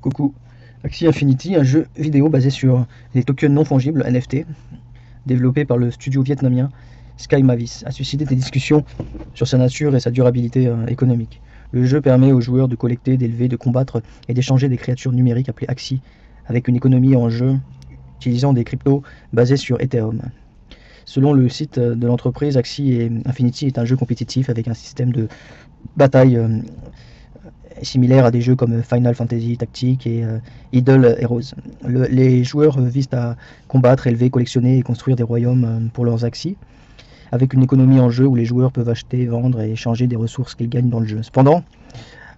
Coucou, Axie Infinity, un jeu vidéo basé sur les tokens non fongibles NFT, développé par le studio vietnamien Sky Mavis, a suscité des discussions sur sa nature et sa durabilité économique. Le jeu permet aux joueurs de collecter, d'élever, de combattre et d'échanger des créatures numériques appelées Axie, avec une économie en jeu utilisant des cryptos basés sur Ethereum. Selon le site de l'entreprise, Axie Infinity est un jeu compétitif avec un système de bataille similaire à des jeux comme Final Fantasy Tactics et Idle Heroes. Les joueurs visent à combattre, élever, collectionner et construire des royaumes pour leurs Axie, avec une économie en jeu où les joueurs peuvent acheter, vendre et échanger des ressources qu'ils gagnent dans le jeu. Cependant,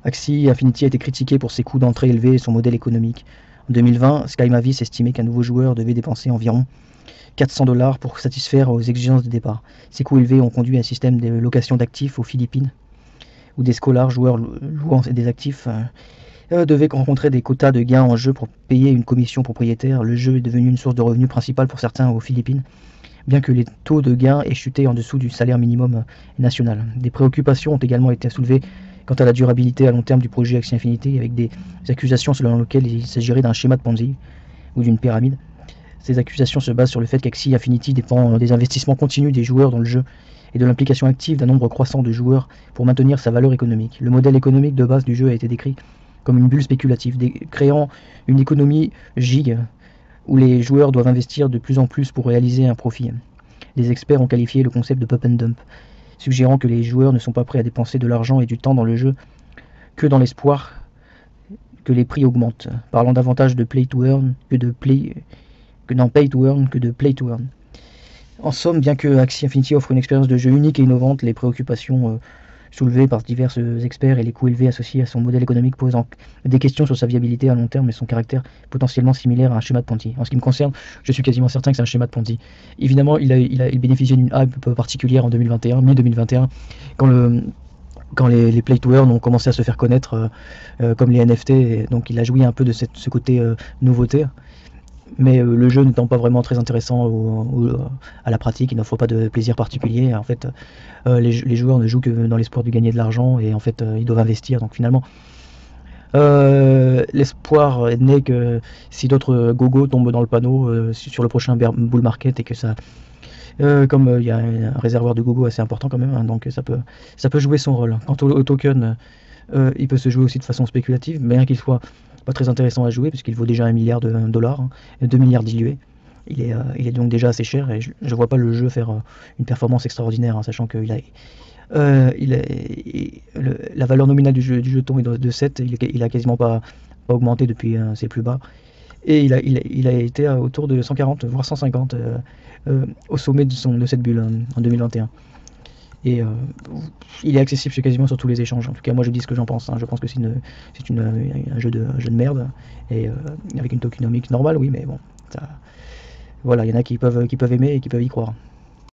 Axie Infinity a été critiqué pour ses coûts d'entrée élevés et son modèle économique. En 2020, Sky Mavis estimait qu'un nouveau joueur devait dépenser environ 400 $ pour satisfaire aux exigences de départ. Ces coûts élevés ont conduit à un système de location d'actifs aux Philippines, où des scholars, joueurs louant des actifs, devaient rencontrer des quotas de gains en jeu pour payer une commission propriétaire. Le jeu est devenu une source de revenus principale pour certains aux Philippines, bien que les taux de gains aient chuté en dessous du salaire minimum national. Des préoccupations ont également été soulevées quant à la durabilité à long terme du projet Axie Infinity, avec des accusations selon lesquelles il s'agirait d'un schéma de Ponzi ou d'une pyramide. Ces accusations se basent sur le fait qu'Axie Infinity dépend des investissements continus des joueurs dans le jeu et de l'implication active d'un nombre croissant de joueurs pour maintenir sa valeur économique. Le modèle économique de base du jeu a été décrit comme une bulle spéculative, créant une économie giga où les joueurs doivent investir de plus en plus pour réaliser un profit. Les experts ont qualifié le concept de pump and dump, suggérant que les joueurs ne sont pas prêts à dépenser de l'argent et du temps dans le jeu que dans l'espoir que les prix augmentent, parlant davantage de play to earn que de pay to earn. En somme, bien que Axie Infinity offre une expérience de jeu unique et innovante, les préoccupations soulevées par divers experts et les coûts élevés associés à son modèle économique posent des questions sur sa viabilité à long terme et son caractère potentiellement similaire à un schéma de Ponzi. En ce qui me concerne, je suis quasiment certain que c'est un schéma de Ponzi. Évidemment, il bénéficiait d'une hype particulière en 2021, mi-2021, quand les play to earn ont commencé à se faire connaître comme les NFT, donc il a joui un peu de ce côté nouveauté. Mais le jeu n'étant pas vraiment très intéressant à la pratique, il n'offre pas de plaisir particulier. En fait, les joueurs ne jouent que dans l'espoir de gagner de l'argent et en fait, ils doivent investir. Donc finalement, l'espoir n'est que si d'autres gogos tombent dans le panneau sur le prochain bull market et que ça, comme il y a un réservoir de gogo assez important quand même, hein, donc ça peut jouer son rôle. Quant au token, il peut se jouer aussi de façon spéculative, bien qu'il soit pas très intéressant à jouer puisqu'il vaut déjà 1 milliard de dollars, hein, 2 milliards dilués. Il est donc déjà assez cher et je vois pas le jeu faire une performance extraordinaire, hein, sachant que la valeur nominale du jeton est de 7, il a quasiment pas augmenté depuis ses plus bas. Et il a été autour de 140, voire 150 au sommet de cette bulle en 2021. Et il est accessible quasiment sur tous les échanges. En tout cas, moi je dis ce que j'en pense, hein. Je pense que c'est un jeu de merde, et avec une tokenomics normale, oui, mais bon, ça, voilà, il y en a qui peuvent aimer et qui peuvent y croire.